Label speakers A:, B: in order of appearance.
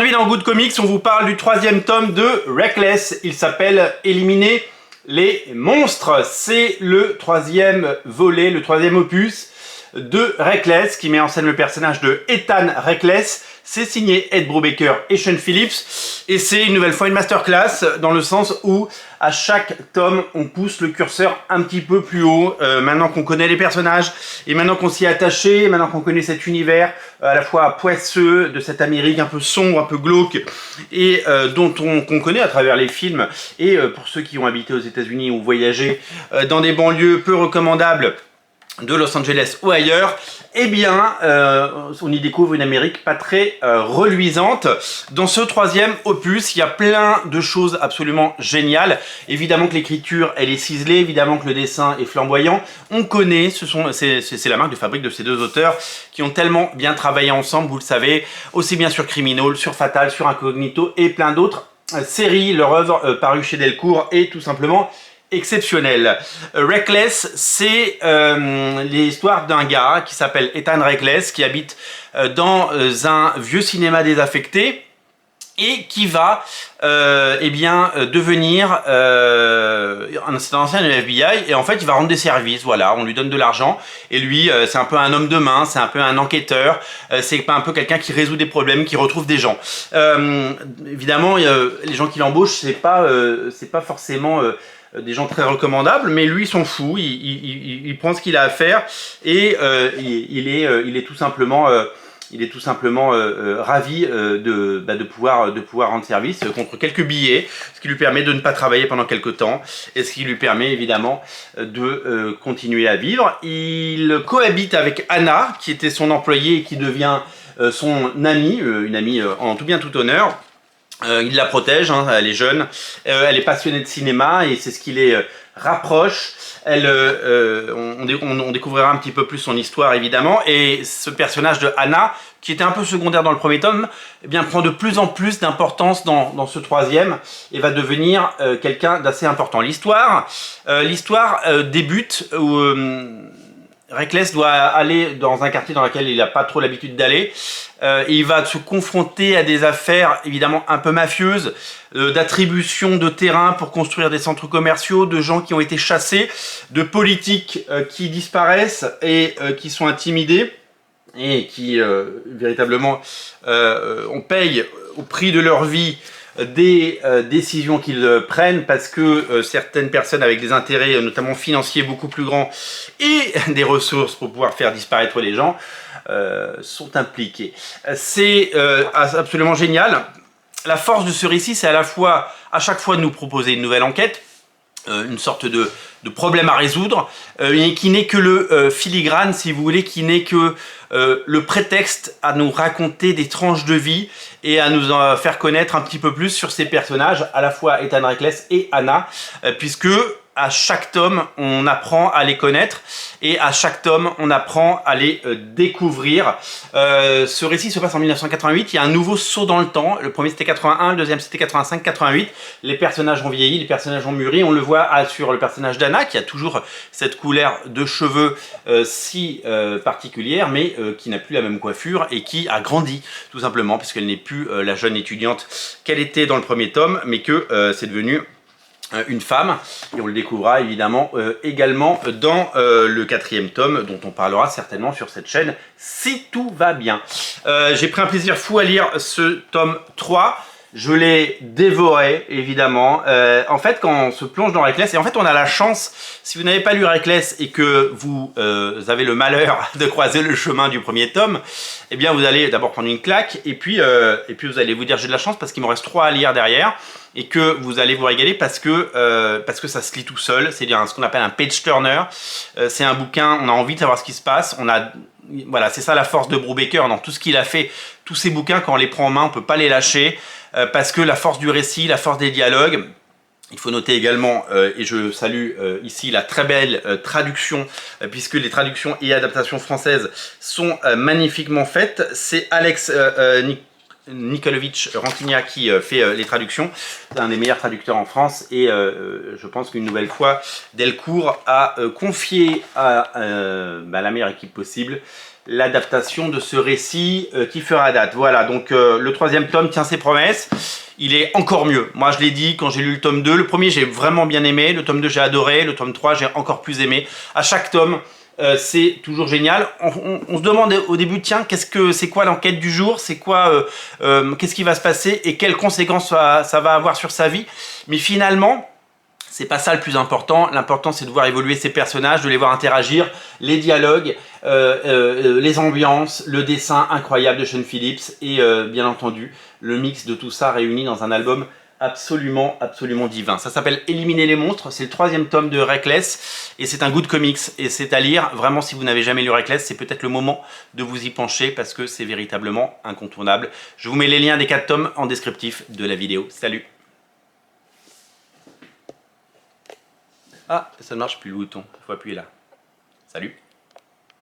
A: Aujourd'hui dans Good Comics, on vous parle du 3e tome de Reckless. Il s'appelle Éliminer les monstres. C'est le 3e volet, le 3e opus de Reckless qui met en scène le personnage de Ethan Reckless. C'est signé Ed Brubaker et Sean Phillips et c'est une nouvelle fois une masterclass dans le sens où à chaque tome on pousse le curseur un petit peu plus haut. Maintenant qu'on connaît les personnages et maintenant qu'on s'y est attaché, maintenant qu'on connaît cet univers à la fois poisseux de cette Amérique un peu sombre, un peu glauque et qu'on connaît à travers les films et pour ceux qui ont habité aux États-Unis ou voyagé dans des banlieues peu recommandables de Los Angeles ou ailleurs, eh bien, on y découvre une Amérique pas très reluisante. Dans ce 3e opus, il y a plein de choses absolument géniales. Évidemment que l'écriture, elle est ciselée, évidemment que le dessin est flamboyant. On connaît, c'est la marque de fabrique de ces deux auteurs qui ont tellement bien travaillé ensemble, vous le savez, aussi bien sur Criminal, sur Fatal, sur Incognito et plein d'autres séries. Leur œuvre parue chez Delcourt est tout simplement exceptionnel. Reckless, c'est l'histoire d'un gars qui s'appelle Ethan Reckless, qui habite dans un vieux cinéma désaffecté et qui va devenir c'est un ancien de l'FBI et en fait il va rendre des services, voilà, on lui donne de l'argent et lui c'est un peu un homme de main, c'est un peu un enquêteur, c'est un peu quelqu'un qui résout des problèmes, qui retrouve des gens. Évidemment les gens qui l'embauchent c'est pas forcément des gens très recommandables, mais lui il s'en fout, il prend ce qu'il a à faire et il est tout simplement ravi de pouvoir rendre service contre quelques billets, ce qui lui permet de ne pas travailler pendant quelques temps et ce qui lui permet évidemment de continuer à vivre. Il cohabite avec Anna, qui était son employée et qui devient son amie, une amie en tout bien tout honneur. Il la protège, hein, elle est jeune, elle est passionnée de cinéma et c'est ce qui les rapproche. On découvrira un petit peu plus son histoire évidemment et ce personnage de Anna, qui était un peu secondaire dans le premier tome, eh bien, prend de plus en plus d'importance dans ce 3e et va devenir quelqu'un d'assez important. L'histoire débute où Reckless doit aller dans un quartier dans lequel il n'a pas trop l'habitude d'aller. Et il va se confronter à des affaires évidemment un peu mafieuses, d'attribution de terrain pour construire des centres commerciaux, de gens qui ont été chassés, de politiques qui disparaissent et qui sont intimidés et qui véritablement on paye au prix de leur vie des décisions qu'ils prennent parce que certaines personnes avec des intérêts notamment financiers beaucoup plus grands et des ressources pour pouvoir faire disparaître les gens sont impliquées. C'est absolument génial. La force de ce récit, c'est à chaque fois de nous proposer une nouvelle enquête, une sorte de problème à résoudre, qui n'est que le filigrane, si vous voulez, qui n'est que le prétexte à nous raconter des tranches de vie et à nous faire connaître un petit peu plus sur ces personnages, à la fois Ethan Reckless et Anna, puisque à chaque tome, on apprend à les connaître et à chaque tome, on apprend à les découvrir. Ce récit se passe en 1988, il y a un nouveau saut dans le temps. Le premier c'était 81, le deuxième c'était 85-88. Les personnages ont vieilli, les personnages ont mûri. On le voit sur le personnage d'Anna qui a toujours cette couleur de cheveux si particulière, mais qui n'a plus la même coiffure et qui a grandi tout simplement, puisqu'elle n'est plus la jeune étudiante qu'elle était dans le premier tome, mais que c'est devenu une femme, et on le découvrira évidemment également dans le 4e tome dont on parlera certainement sur cette chaîne si tout va bien. J'ai pris un plaisir fou à lire ce tome 3. Je l'ai dévoré, évidemment. En fait, quand on se plonge dans Reckless, et en fait, on a la chance, si vous n'avez pas lu Reckless et que vous avez le malheur de croiser le chemin du premier tome, eh bien, vous allez d'abord prendre une claque, et puis vous allez vous dire j'ai de la chance parce qu'il me reste 3 à lire derrière, et que vous allez vous régaler parce que ça se lit tout seul. C'est ce qu'on appelle un page turner. C'est un bouquin, on a envie de savoir ce qui se passe. Voilà, c'est ça la force de Brubaker dans tout ce qu'il a fait. Tous ces bouquins, quand on les prend en main, on ne peut pas les lâcher. Parce que la force du récit, la force des dialogues, il faut noter également, et je salue ici la très belle traduction, puisque les traductions et adaptations françaises sont magnifiquement faites. C'est Alex Nikolovitch Rantigna qui fait les traductions. C'est un des meilleurs traducteurs en France et je pense qu'une nouvelle fois, Delcourt a confié à la meilleure équipe possible l'adaptation de ce récit qui fera date. Voilà, donc le 3e tome tient ses promesses. Il est encore mieux. Moi, je l'ai dit quand j'ai lu le tome 2. Le premier, j'ai vraiment bien aimé. Le tome 2, j'ai adoré. Le tome 3, j'ai encore plus aimé. À chaque tome, c'est toujours génial. On se demande au début, tiens, c'est quoi l'enquête du jour? C'est quoi, qu'est-ce qui va se passer? Et quelles conséquences ça va avoir sur sa vie? Mais finalement, c'est pas ça le plus important. L'important, c'est de voir évoluer ces personnages, de les voir interagir, les dialogues, les ambiances, le dessin incroyable de Sean Phillips et bien entendu, le mix de tout ça réuni dans un album absolument divin. Ça s'appelle Éliminer les monstres, c'est le 3e tome de Reckless et c'est un good comics et c'est à lire. Vraiment, si vous n'avez jamais lu Reckless, c'est peut-être le moment de vous y pencher parce que c'est véritablement incontournable. Je vous mets les liens des 4 tomes en descriptif de la vidéo. Salut! Ah, ça ne marche plus le bouton, il faut appuyer là. Salut!